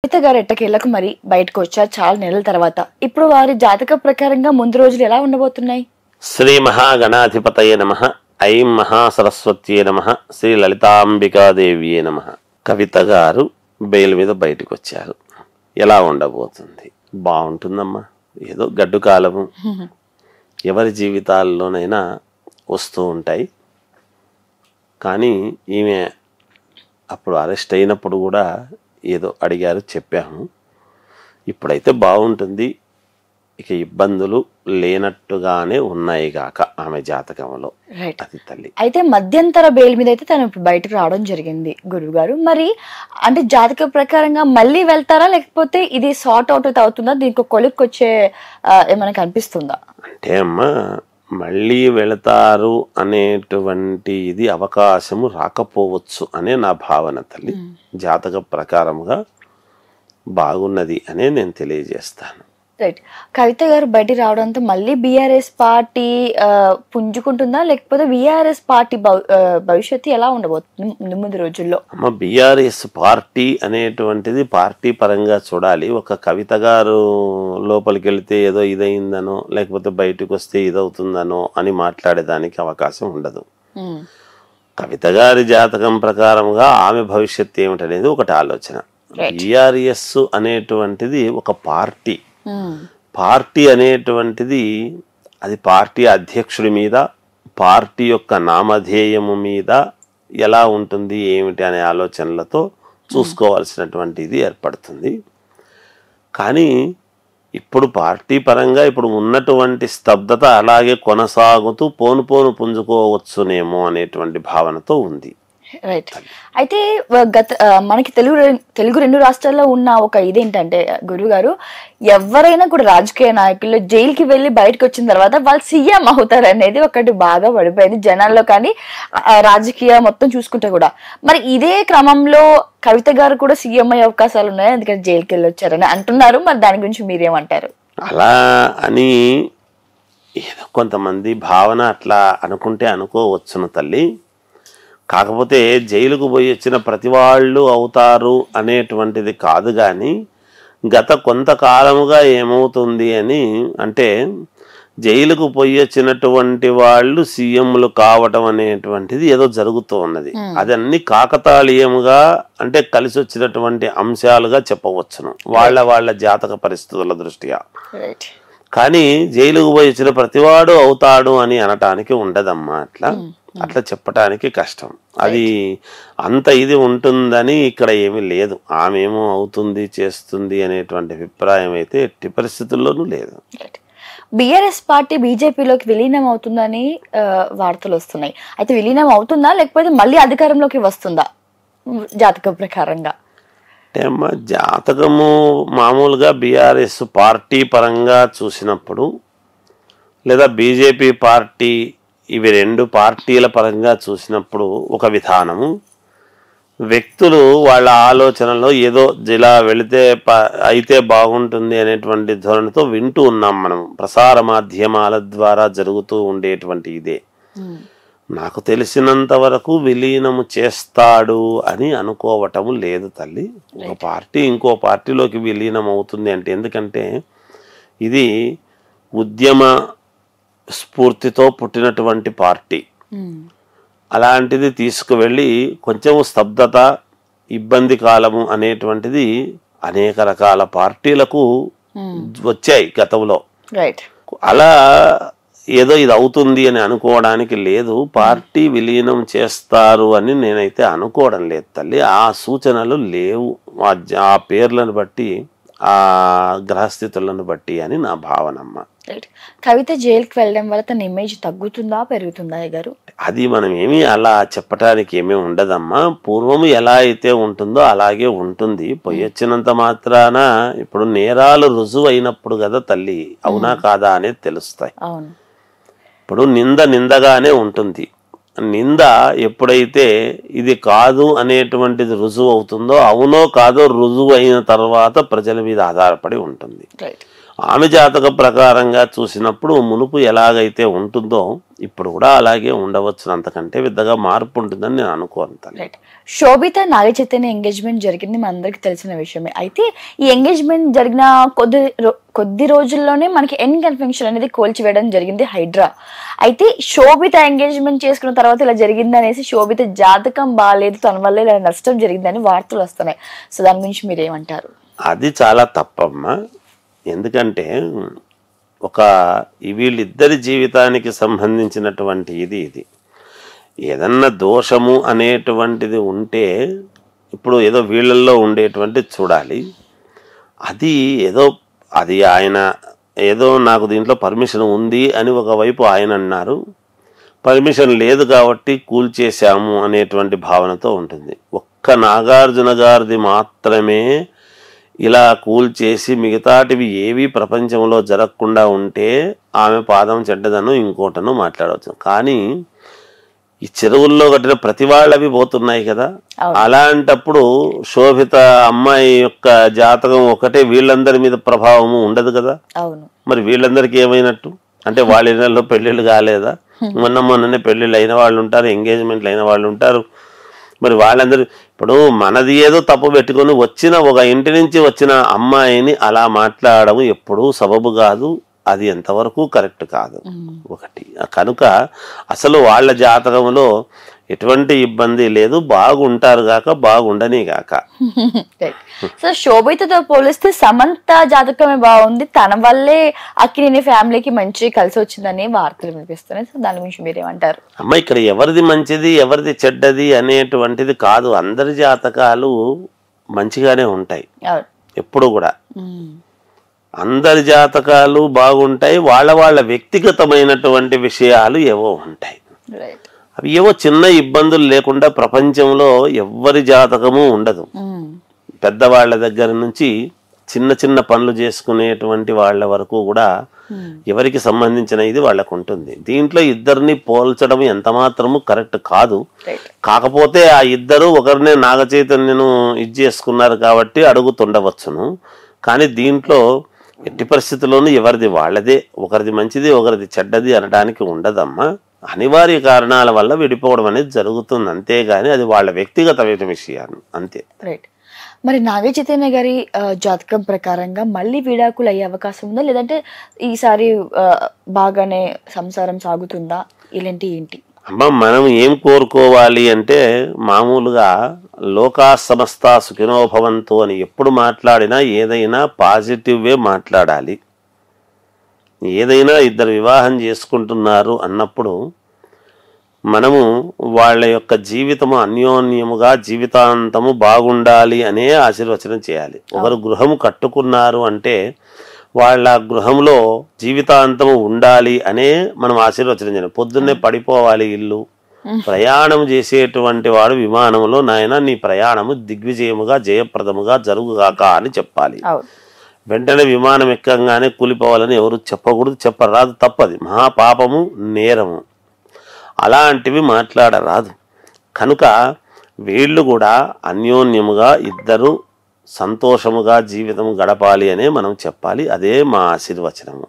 కవిత గారు ఎట్టకేళ్లకు మరి బయటకు వచ్చారు చాలా నెలల తర్వాత. ఇప్పుడు వారి జాతక ప్రకారంగా ముందు రోజులు ఎలా ఉండబోతున్నాయి? శ్రీ మహాగణాధిపతయే నమః. ఐం మహాసరస్వత్యే నమః. శ్రీ లలితాంబికాదేవియే నమః. కవిత గారు బెయిల్ మీద బయటకు వచ్చారు. ఎలా ఉండబోతుంది? బాగుంటుందమ్మా. ఏదో గడ్డు కాలము ఎవరి జీవితాల్లోనైనా వస్తూ ఉంటాయి. కానీ ఈమె అప్పుడు అరెస్ట్ అయినప్పుడు కూడా ఏదో అడిగారు, చెప్పాము. ఇప్పుడైతే బాగుంటుంది. ఇక ఇబ్బందులు లేనట్టుగానే ఉన్నాయి గాక ఆమె జాతకంలో. అది తల్లి. అయితే మధ్యంతర బెయిల్ మీద అయితే తను ఇప్పుడు బయటకు రావడం జరిగింది గురువు గారు. మరి అంటే జాతక ప్రకారంగా మళ్ళీ వెళ్తారా, లేకపోతే ఇది సార్ట్ అవుట్ అవుతుందా? దీనికి కొలిక్కి వచ్చే ఏమైనా కనిపిస్తుందా? అంటే అమ్మా, మళ్ళీ వెళతారు అనేటువంటి ఇది అవకాశము రాకపోవచ్చు అనే నా భావన తల్లి. జాతక ప్రకారముగా బాగున్నది అనే నేను తెలియజేస్తాను. రైట్. కవిత గారు బయట రావడంతో మళ్ళీ బీఆర్ఎస్ పార్టీ పుంజుకుంటుందా, లేకపోతే బీఆర్ఎస్ పార్టీ భవిష్యత్తు ఎలా ఉండబోతుంది ముందు రోజుల్లో? అమ్మ, బీఆర్ఎస్ పార్టీ అనేటువంటిది పార్టీ పరంగా చూడాలి. ఒక కవిత గారు లోపలికి వెళితే ఏదో ఇదయిందనో, లేకపోతే బయటకు వస్తే ఇదవుతుందనో అని మాట్లాడేదానికి అవకాశం ఉండదు. కవిత గారి జాతకం ప్రకారంగా ఆమె భవిష్యత్తు ఏమిటనేది ఒకటి ఆలోచన. బీఆర్ఎస్ అనేటువంటిది ఒక పార్టీ. పార్టీ అనేటువంటిది అది పార్టీ అధ్యక్షుడి మీద, పార్టీ యొక్క నామధేయము మీద ఎలా ఉంటుంది ఏమిటి అనే ఆలోచనలతో చూసుకోవాల్సినటువంటి ఇది ఏర్పడుతుంది. కానీ ఇప్పుడు పార్టీ పరంగా ఇప్పుడు ఉన్నటువంటి స్తబ్దత అలాగే కొనసాగుతూ పోను పోను పుంజుకోవచ్చునేమో అనేటువంటి భావనతో ఉంది. రైట్. అయితే మనకి తెలుగు రెండు రాష్ట్రాల్లో ఉన్న ఒక ఇదేంటంటే గురువు గారు, ఎవరైనా కూడా రాజకీయ నాయకులు జైలుకి వెళ్ళి బయటకు వచ్చిన తర్వాత వాళ్ళు సీఎం అవుతారు అనేది ఒకటి బాగా పడిపోయింది జనాల్లో, కానీ రాజకీయ మొత్తం చూసుకుంటే కూడా. మరి ఇదే క్రమంలో కవిత గారు కూడా సీఎం అయ్యే అవకాశాలు ఉన్నాయి, అందుకని జైలుకి వెళ్ళి వచ్చారని అంటున్నారు. మరి దాని గురించి మీరేమంటారు? అలా అని ఏదో కొంతమంది భావన అట్లా అనుకుంటే అనుకోవచ్చును తల్లి. కాకపోతే జైలుకు పోయి వచ్చిన ప్రతి వాళ్ళు అవుతారు అనేటువంటిది కాదు. కానీ గత కొంతకాలముగా ఏమవుతుంది అని అంటే, జైలుకు పోయి వచ్చినటువంటి వాళ్ళు సీఎంలు కావటం అనేటువంటిది ఏదో జరుగుతూ ఉన్నది. అదన్నీ కాకతాళీయముగా అంటే కలిసి వచ్చినటువంటి అంశాలుగా చెప్పవచ్చును వాళ్ళ జాతక పరిస్థితుల దృష్ట్యా. కానీ జైలుకు పోయి వచ్చిన ప్రతివాడు అవుతాడు అని అనటానికి ఉండదమ్మా. అట్లా చెప్పటానికి కష్టం. అది అంత ఇది ఉంటుందని ఇక్కడ ఏమీ లేదు. ఆమెమో అవుతుంది చేస్తుంది అనేటువంటి అభిప్రాయం అయితే ఎట్టి పరిస్థితుల్లోనూ లేదు. బీఆర్ఎస్ పార్టీ బీజేపీలోకి విలీనం అవుతుందని వార్తలు వస్తున్నాయి. అయితే విలీనం అవుతుందా, లేకపోతే మళ్ళీ అధికారంలోకి వస్తుందా జాతక ప్రకారంగా? అంటే అమ్మ, జాతకము మామూలుగా బీఆర్ఎస్ పార్టీ పరంగా చూసినప్పుడు, లేదా బీజేపీ పార్టీ, ఇవి రెండు పార్టీల పరంగా చూసినప్పుడు ఒక విధానము. వ్యక్తులు వాళ్ళ ఆలోచనలో ఏదో ఇలా వెళితే అయితే బాగుంటుంది అనేటువంటి ధోరణితో వింటూ ఉన్నాం మనం. ప్రసార మాధ్యమాల ద్వారా జరుగుతూ ఉండేటువంటి ఇదే. నాకు తెలిసినంత వరకు విలీనము చేస్తాడు అని అనుకోవటము లేదు తల్లి. ఒక పార్టీ ఇంకో పార్టీలోకి విలీనం అవుతుంది అంటే, ఎందుకంటే ఇది ఉద్యమ స్ఫూర్తితో పుట్టినటువంటి పార్టీ. అలాంటిది తీసుకువెళ్ళి కొంచెం స్తబ్దత, ఇబ్బంది కాలము అనేటువంటిది అనేక రకాల పార్టీలకు వచ్చాయి గతంలో. అలా ఏదో ఇది అవుతుంది అని అనుకోవడానికి లేదు. పార్టీ విలీనం చేస్తారు అని నేనైతే అనుకోవడం లేదు తల్లి. ఆ సూచనలు లేవు ఆ పేర్లను బట్టి, ఆ గ్రహస్థితులను బట్టి అని నా భావనమ్మ. కవిత జైలుకి వెళ్ళడం వల్ల తన ఇమేజ్ తగ్గుతుందా పెరుగుతుందా గారు? అది మనం ఏమీ అలా చెప్పటానికి ఏమీ ఉండదమ్మా. పూర్వము ఎలా అయితే ఉంటుందో అలాగే ఉంటుంది. పోయి వచ్చినంత మాత్రాన ఇప్పుడు నేరాలు రుజువు అయినప్పుడు కదా తల్లి, అవునా కాదా అనేది తెలుస్తాయి. ఇప్పుడు నిందగానే ఉంటుంది. నింద ఎప్పుడైతే ఇది కాదు అనేటువంటిది రుజువు అవుతుందో, అవునో కాదో రుజువు అయిన తర్వాత ప్రజల మీద ఆధారపడి ఉంటుంది. ఆమె జాతక ప్రకారంగా చూసినప్పుడు మునుపు ఎలాగైతే ఉంటుందో ఇప్పుడు కూడా అలాగే ఉండవచ్చు, అంతకంటే పెద్దగా మార్పు ఉంటుందని నేను అనుకోను. రైట్. శోభిత నాగ చైతన్య ఎంగేజ్మెంట్ జరిగింది మనందరికి తెలిసిన విషయమే. అయితే ఈ ఎంగేజ్మెంట్ జరిగిన కొద్ది రోజుల్లోనే మనకి ఎండ్ కన్వెన్షన్ అనేది కోల్చివేయడం జరిగింది హైడ్రా. అయితే శోభిత ఎంగేజ్మెంట్ చేసుకున్న తర్వాత ఇలా జరిగింది అనేసి శోభిత జాతకం బాగాలేదు, తన వల్ల ఇలా నష్టం జరిగిందని వార్తలు వస్తున్నాయి. సో దాని గురించి మీరు ఏమంటారు? అది చాలా తప్పమ్మా. ఎందుకంటే వీళ్ళిద్దరి జీవితానికి సంబంధించినటువంటి ఇది ఏదన్నా దోషము అనేటువంటిది ఉంటే ఇప్పుడు ఏదో వీళ్ళల్లో ఉండేటువంటి చూడాలి. అది ఆయన ఏదో నాకు దీంట్లో పర్మిషన్ ఉంది అని ఒకవైపు ఆయన అన్నారు, పర్మిషన్ లేదు కాబట్టి కూల్చేశాము అనేటువంటి భావనతో ఉంటుంది. ఒక్క నాగార్జున గారిది మాత్రమే ఇలా కూల్చేసి మిగతాటివి ఏవి ప్రపంచంలో జరగకుండా ఉంటే ఆమె పాదం చెడ్డదను ఇంకోటను మాట్లాడవచ్చు. కానీ ఈ చెరువుల్లో కట్టిన ప్రతి వాళ్ళవి పోతున్నాయి కదా, అలాంటప్పుడు శోభిత అమ్మాయి యొక్క జాతకం ఒకటే వీళ్ళందరి మీద ప్రభావము ఉండదు కదా. మరి వీళ్ళందరికీ ఏమైనట్టు అంటే వాళ్ళ ఇళ్ళల్లో పెళ్లిళ్ళు కాలేదా? మొన్ననే పెళ్లిళ్ళు అయిన వాళ్ళు ఉంటారు, ఎంగేజ్మెంట్లు అయిన వాళ్ళు ఉంటారు. మరి వాళ్ళందరూ ఇప్పుడు మనది ఏదో తప్పు పెట్టుకొని వచ్చిన ఒక ఇంటి నుంచి వచ్చిన అమ్మాయిని అలా మాట్లాడడం ఎప్పుడూ సబబు కాదు, అది ఎంతవరకు కరెక్ట్ కాదు. ఒకటి కనుక అసలు వాళ్ళ జాతకంలో ఎటువంటి ఇబ్బంది లేదు, బాగుంటారు గాక బాగుండని గాక. సో శోభితతో పోలిస్తే సమంత జాతకమే బాగుంది, తన వల్లే అక్కినేని ఫ్యామిలీకి మంచి కలిసి వచ్చిందని వార్తలు వినిపిస్తున్నాయి. సో దాని గురించి మీరేమంటారు? అమ్మ, ఇక్కడ ఎవరిది మంచిది ఎవరిది చెడ్డది అనేటువంటిది కాదు, అందరి జాతకాలు మంచిగానే ఉంటాయి ఎప్పుడు కూడా. అందరి జాతకాలు బాగుంటాయి, వాళ్ళ వ్యక్తిగతమైనటువంటి విషయాలు ఏవో ఉంటాయి. అవి ఏవో చిన్న ఇబ్బందులు లేకుండా ప్రపంచంలో ఎవ్వరి జాతకము ఉండదు. పెద్దవాళ్ల దగ్గర నుంచి చిన్న చిన్న పనులు చేసుకునేటువంటి వాళ్ళ వరకు కూడా ఎవరికి సంబంధించిన ఇది వాళ్ళకు ఉంటుంది. దీంట్లో ఇద్దరిని పోల్చడం ఎంత మాత్రము కరెక్ట్ కాదు. కాకపోతే ఆ ఇద్దరు ఒకరినే నాగ చైతన్యను ఇది చేసుకున్నారు కాబట్టి అడుగుతుండవచ్చును. కానీ దీంట్లో ఎట్టి పరిస్థితుల్లోనూ ఎవరిది వాళ్ళదే, ఒకరిది మంచిది ఒకరిది చెడ్డది అనడానికి ఉండదమ్మా. అనివార్య కారణాల వల్ల విడిపోవడం అనేది జరుగుతుంది, అంతేగాని అది వాళ్ళ వ్యక్తిగతమైన విషయాన్ని అంతే. రైట్. మరి నాగ చైతన్య గారి జాతకం ప్రకారంగా మళ్ళీ విడాకులు అయ్యే అవకాశం ఉందా, లేదంటే ఈసారి బాగానే సంసారం సాగుతుందా, ఇలాంటి ఏంటి? అమ్మ, మనం ఏం కోరుకోవాలి అంటే మామూలుగా లోకా సమస్త సుఖినో భవంతు అని ఎప్పుడు మాట్లాడినా ఏదైనా పాజిటివ్వే మాట్లాడాలి. ఏదైనా ఇద్దరు వివాహం చేసుకుంటున్నారు అన్నప్పుడు మనము వాళ్ళ యొక్క జీవితము అన్యోన్యముగా జీవితాంతము బాగుండాలి అనే ఆశీర్వచనం చేయాలి. ఒకరు గృహము కట్టుకున్నారు అంటే వాళ్ళ గృహంలో జీవితాంతము ఉండాలి అనే మనం ఆశీర్వచనం చేయాలి. పొద్దున్నే పడిపోవాలి ఇల్లు, ప్రయాణం చేసేటువంటి వాడు విమానంలో నాయన నీ ప్రయాణము దిగ్విజయముగా జయప్రదముగా జరుగుగాక అని చెప్పాలి. వెంటనే విమానం ఎక్కగానే కూలిపోవాలని ఎవరు చెప్పకూడదు, చెప్పరాదు, తప్పది, మహాపాపము, నేరము. అలాంటివి మాట్లాడరాదు. కనుక వీళ్ళు కూడా అన్యోన్యముగా ఇద్దరు సంతోషముగా జీవితం గడపాలి అనే మనం చెప్పాలి. అదే మా ఆశీర్వచనము.